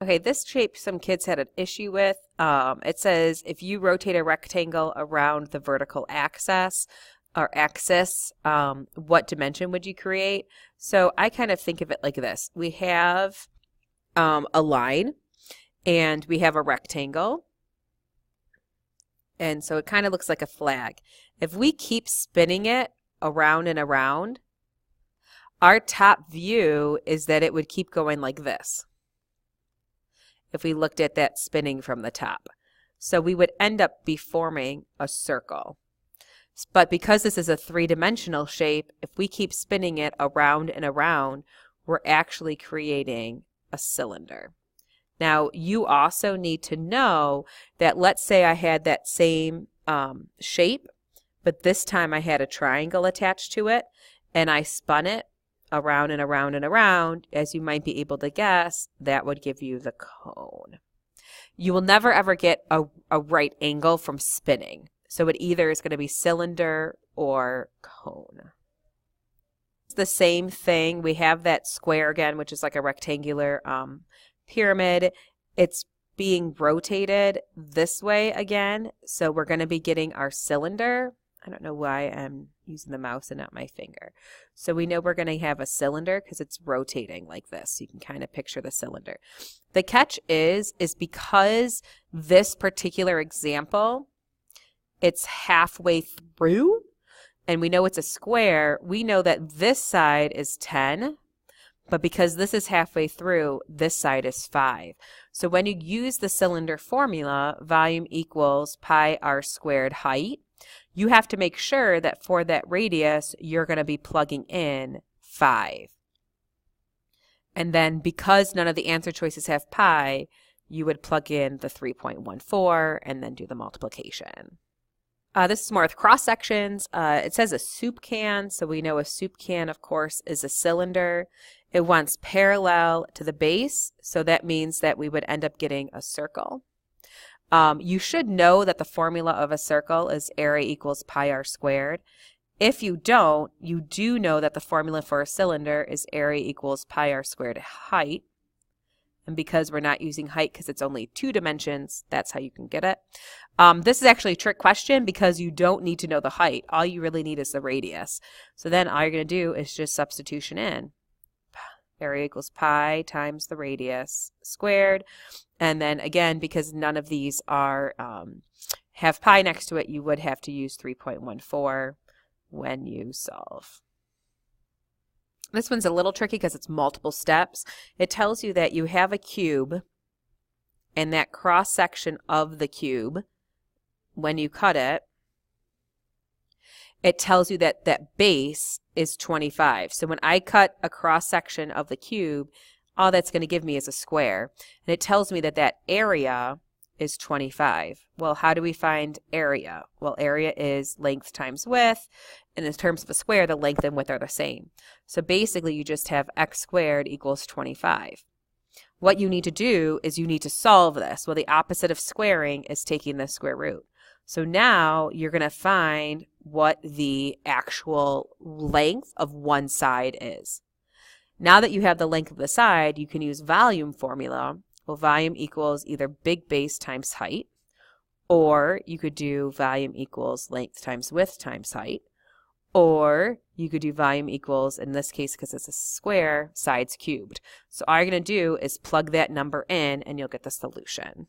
Okay, this shape some kids had an issue with. It says if you rotate a rectangle around the vertical axis or axis, what dimension would you create? So I kind of think of it like this. We have a line and we have a rectangle. And so it kind of looks like a flag. If we keep spinning it around and around, our top view is that it would keep going like this if we looked at that spinning from the top. So we would end up be forming a circle. But because this is a three-dimensional shape, if we keep spinning it around and around, we're actually creating a cylinder. Now, you also need to know that let's say I had that same shape, but this time I had a triangle attached to it, and I spun it around and around and around. As you might be able to guess, that would give you the cone. You will never ever get a right angle from spinning. So it either is going to be cylinder or cone. It's the same thing. We have that square again, which is like a rectangular pyramid. It's being rotated this way again. So we're going to be getting our cylinder. I don't know why I'm using the mouse and not my finger. So we know we're going to have a cylinder because it's rotating like this. You can kind of picture the cylinder. The catch is because this particular example, it's halfway through, and we know it's a square, we know that this side is 10, but because this is halfway through, this side is 5. So when you use the cylinder formula, volume equals pi r squared height, you have to make sure that for that radius, you're going to be plugging in 5. And then because none of the answer choices have pi, you would plug in the 3.14 and then do the multiplication. This is more with cross sections. It says a soup can, so we know a soup can, of course, is a cylinder. It wants parallel to the base, so that means that we would end up getting a circle. You should know that the formula of a circle is area equals pi r squared. If you don't, you do know that the formula for a cylinder is area equals pi r squared height. And because we're not using height because it's only 2 dimensions, that's how you can get it. This is actually a trick question because you don't need to know the height. All you really need is the radius. So then all you're going to do is just substitution in. Area equals pi times the radius squared. And then again, because none of these are have pi next to it, you would have to use 3.14 when you solve. This one's a little tricky because it's multiple steps. It tells you that you have a cube, and that cross section of the cube, when you cut it, it tells you that that base is 25. So when I cut a cross section of the cube, all that's going to give me is a square. And it tells me that that area is 25. Well, how do we find area? Well, area is length times width. And in terms of a square, the length and width are the same. So basically, you just have x squared equals 25. What you need to do is you need to solve this. Well, the opposite of squaring is taking the square root. So now you're going to find what the actual length of one side is. Now that you have the length of the side, you can use volume formula. Well, volume equals either big base times height, or you could do volume equals length times width times height, or you could do volume equals, in this case, because it's a square, sides cubed. So all you're going to do is plug that number in and you'll get the solution.